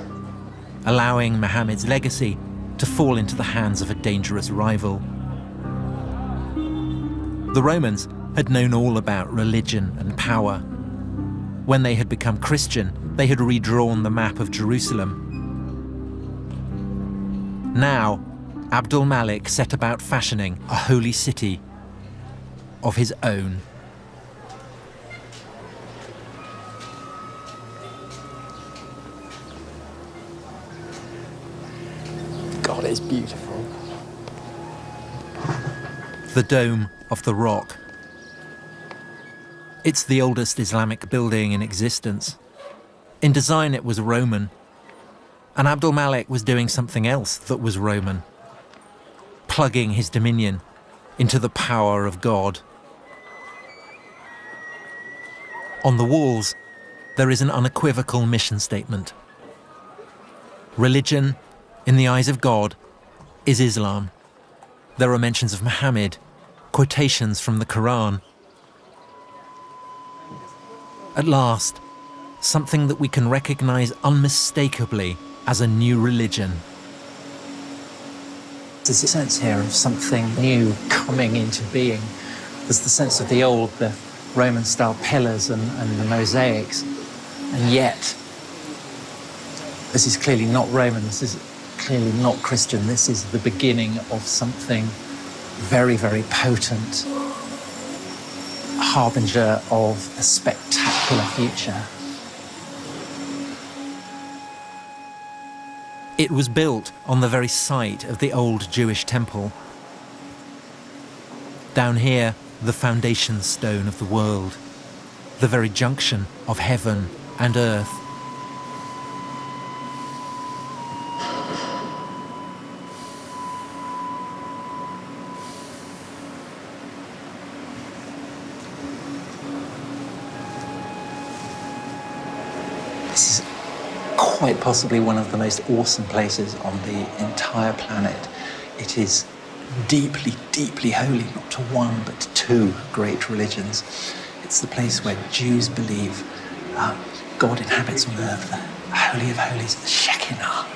allowing Muhammad's legacy to fall into the hands of a dangerous rival. The Romans had known all about religion and power. When they had become Christian, they had redrawn the map of Jerusalem. Now, Abd al-Malik set about fashioning a holy city of his own. God, it's beautiful. The Dome of the Rock. It's the oldest Islamic building in existence. In design, it was Roman. And Abd al-Malik was doing something else that was Roman, plugging his dominion into the power of God. On the walls, there is an unequivocal mission statement. Religion, in the eyes of God, is Islam. There are mentions of Muhammad, quotations from the Quran. At last, something that we can recognize unmistakably as a new religion. There's a sense here of something new coming into being. There's the sense of the old, the Roman-style pillars and the mosaics. And yet, this is clearly not Roman, this is clearly not Christian. This is the beginning of something very, very potent, harbinger of a spectacular future. It was built on the very site of the old Jewish temple. Down here, the foundation stone of the world, the very junction of heaven and earth. This is quite possibly one of the most awesome places on the entire planet. It is deeply, deeply holy, not to one, but to two great religions. It's the place where Jews believe God inhabits on earth, the Holy of Holies, the Shekinah.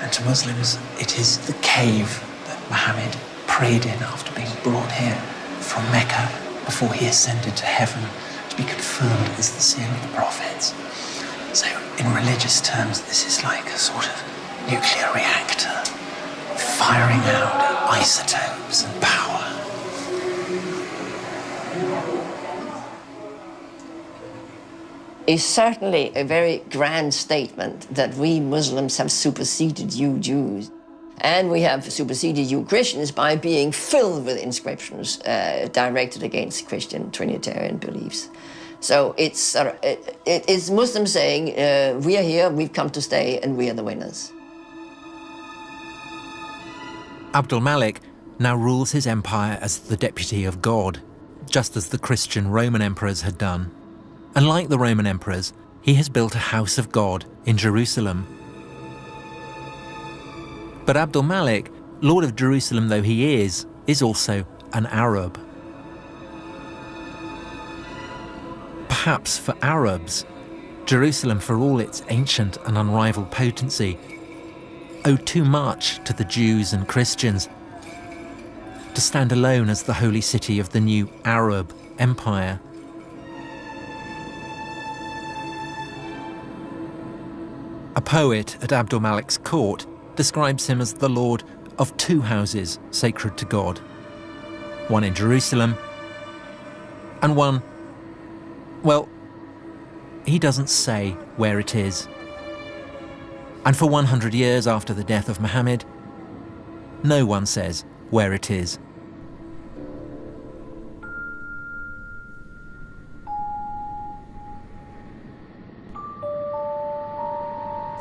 And to Muslims, it is the cave that Muhammad prayed in after being brought here from Mecca before he ascended to heaven to be confirmed as the seal of the prophets. So, in religious terms, this is like a sort of nuclear reactor, firing out isotopes and power. is certainly a very grand statement that we Muslims have superseded you Jews. And we have superseded you Christians by being filled with inscriptions directed against Christian Trinitarian beliefs. So it's Muslims saying, we are here, we've come to stay, and we are the winners. Abdul Malik now rules his empire as the deputy of God, just as the Christian Roman emperors had done. And like the Roman emperors, he has built a house of God in Jerusalem. But Abdul Malik, Lord of Jerusalem though he is also an Arab. Perhaps for Arabs, Jerusalem, for all its ancient and unrivaled potency, owed too much to the Jews and Christians to stand alone as the holy city of the new Arab empire. A poet at Abdul Malik's court describes him as the lord of two houses sacred to God, one in Jerusalem and one, well, he doesn't say where it is. And for 100 years after the death of Muhammad, no one says where it is.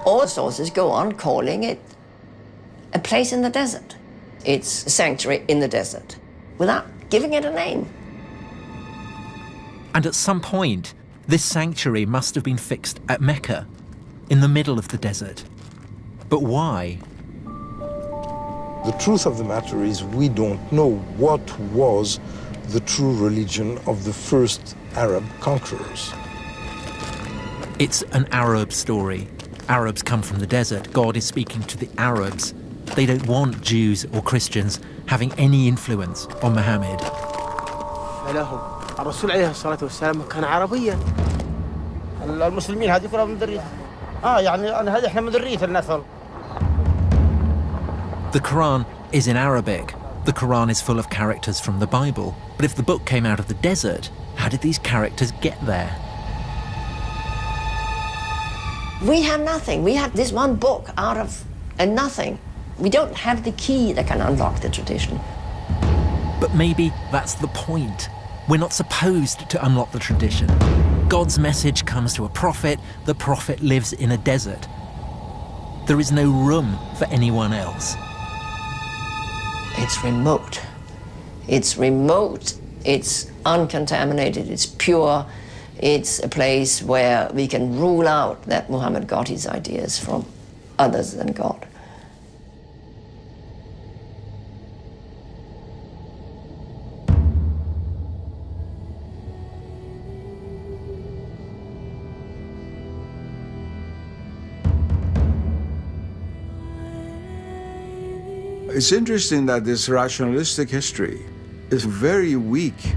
All sources go on calling it a place in the desert. It's a sanctuary in the desert, without giving it a name. And at some point, this sanctuary must have been fixed at Mecca, in the middle of the desert. But why? The truth of the matter is we don't know what was the true religion of the first Arab conquerors. It's an Arab story. Arabs come from the desert. God is speaking to the Arabs. They don't want Jews or Christians having any influence on Muhammad. الرسول عليه الصلاة والسلام كان عربيا. المسلمين هذه كلها من ذرية. يعني هذه احنا من ذرية النسل. The Quran is in Arabic. The Quran is full of characters from the Bible. But if the book came out of the desert, how did these characters get there? We have nothing. We have this one book out of nothing. We don't have the key that can unlock the tradition. But maybe that's the point. We're not supposed to unlock the tradition. God's message comes to a prophet. The prophet lives in a desert. There is no room for anyone else. It's remote. It's remote. It's uncontaminated. It's pure. It's a place where we can rule out that Muhammad got his ideas from others than God. It's interesting that this rationalistic history is very weak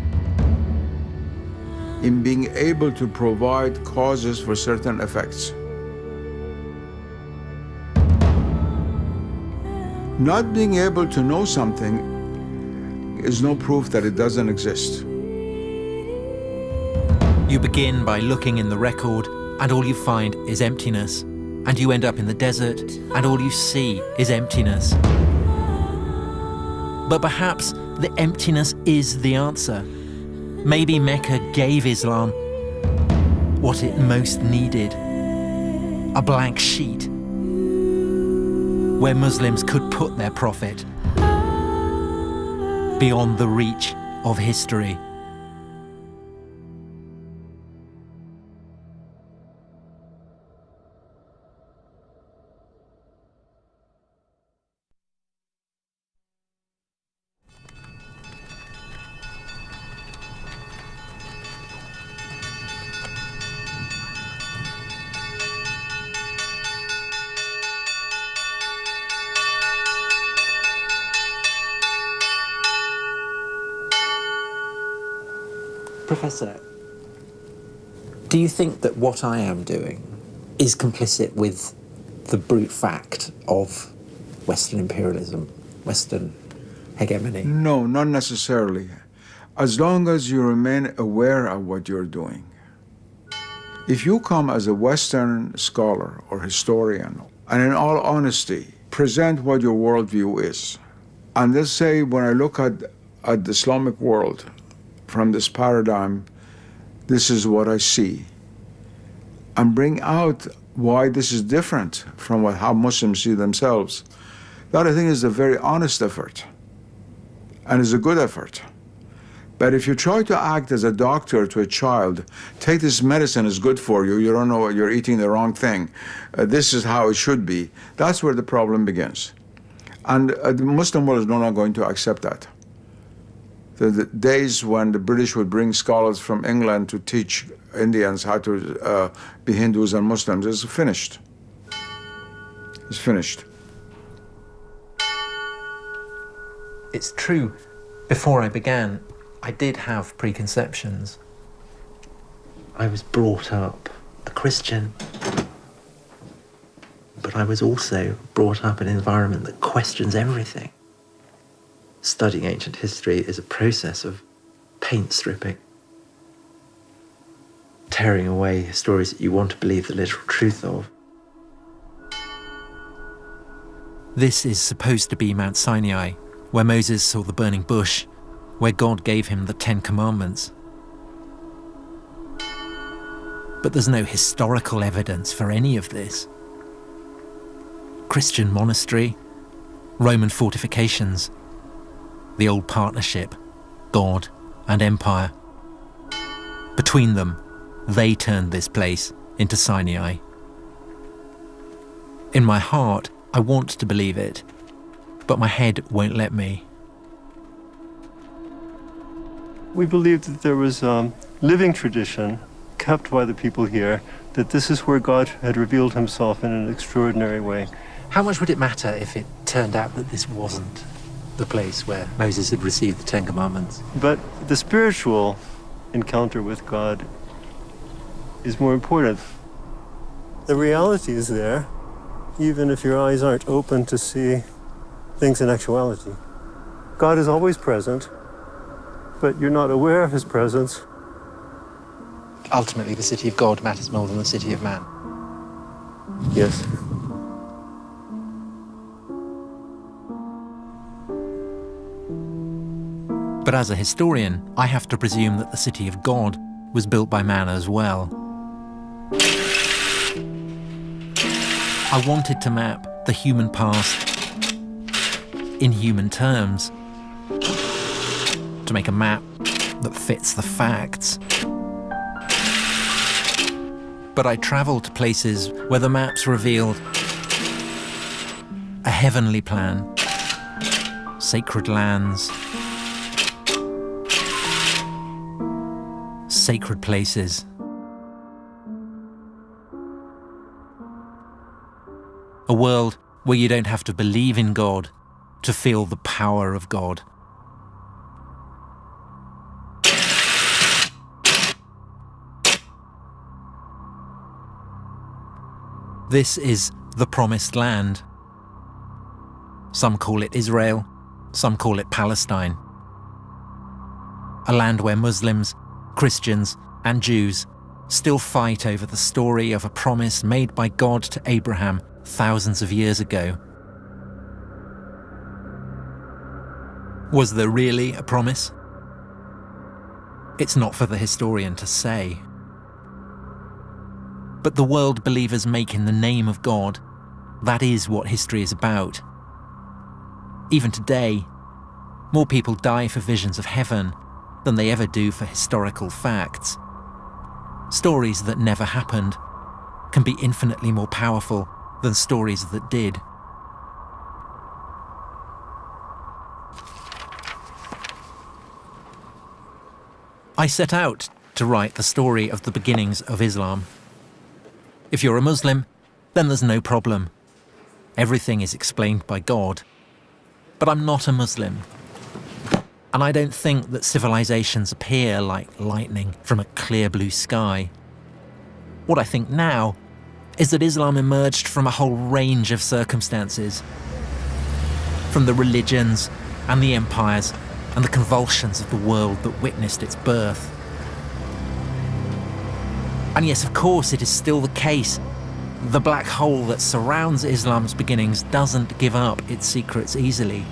in being able to provide causes for certain effects. Not being able to know something is no proof that it doesn't exist. You begin by looking in the record, and all you find is emptiness. And you end up in the desert, and all you see is emptiness. But perhaps the emptiness is the answer. Maybe Mecca gave Islam what it most needed. A blank sheet where Muslims could put their prophet beyond the reach of history. Professor, do you think that what I am doing is complicit with the brute fact of Western imperialism, Western hegemony? No, not necessarily. As long as you remain aware of what you're doing. If you come as a Western scholar or historian, and in all honesty, present what your worldview is, and let's say when I look at the Islamic world from this paradigm, this is what I see, and bring out why this is different from how Muslims see themselves, that I think is a very honest effort, and is a good effort. But if you try to act as a doctor to a child, take this medicine, is good for you, you don't know, you're eating the wrong thing, this is how it should be, that's where the problem begins. And the Muslim world is not going to accept that. The days when the British would bring scholars from England to teach Indians how to be Hindus and Muslims is finished. It's finished. It's true, before I began, I did have preconceptions. I was brought up a Christian, but I was also brought up in an environment that questions everything. Studying ancient history is a process of paint stripping, tearing away stories that you want to believe the literal truth of. This is supposed to be Mount Sinai, where Moses saw the burning bush, where God gave him the 10 Commandments. But there's no historical evidence for any of this. Christian monastery, Roman fortifications, the old partnership, God and empire. Between them, they turned this place into Sinai. In my heart, I want to believe it, but my head won't let me. We believed that there was a living tradition kept by the people here, that this is where God had revealed himself in an extraordinary way. How much would it matter if it turned out that this wasn't the place where Moses had received the 10 Commandments? But the spiritual encounter with God is more important. The reality is there, even if your eyes aren't open to see things in actuality. God is always present, but you're not aware of his presence. Ultimately, the city of God matters more than the city of man. Yes. But as a historian, I have to presume that the city of God was built by man as well. I wanted to map the human past in human terms, to make a map that fits the facts. But I travelled to places where the maps revealed a heavenly plan, sacred lands, sacred places. A world where you don't have to believe in God to feel the power of God. This is the Promised Land. Some call it Israel, some call it Palestine. A land where Muslims, Christians, and Jews still fight over the story of a promise made by God to Abraham thousands of years ago. Was there really a promise? It's not for the historian to say. But the world believers make in the name of God, that is what history is about. Even today, more people die for visions of heaven than they ever do for historical facts. Stories that never happened can be infinitely more powerful than stories that did. I set out to write the story of the beginnings of Islam. If you're a Muslim, then there's no problem. Everything is explained by God. But I'm not a Muslim. And I don't think that civilizations appear like lightning from a clear blue sky. What I think now is that Islam emerged from a whole range of circumstances. From the religions and the empires and the convulsions of the world that witnessed its birth. And yes, of course, it is still the case. The black hole that surrounds Islam's beginnings doesn't give up its secrets easily.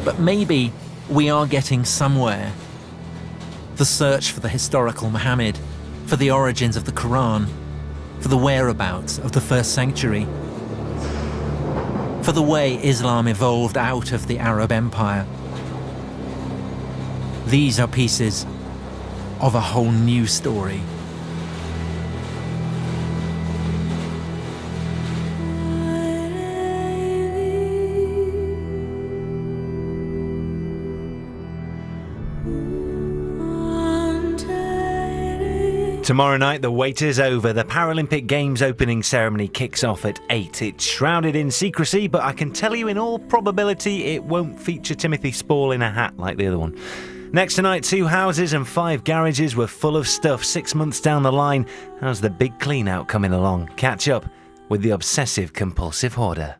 But maybe we are getting somewhere. The search for the historical Muhammad, for the origins of the Quran, for the whereabouts of the first sanctuary, for the way Islam evolved out of the Arab Empire. These are pieces of a whole new story. Tomorrow night, the wait is over. The Paralympic Games opening ceremony kicks off at 8. It's shrouded in secrecy, but I can tell you in all probability it won't feature Timothy Spall in a hat like the other one. Next tonight, 2 houses and 5 garages were full of stuff 6 months down the line. How's the big clean out coming along? Catch up with the obsessive compulsive hoarder.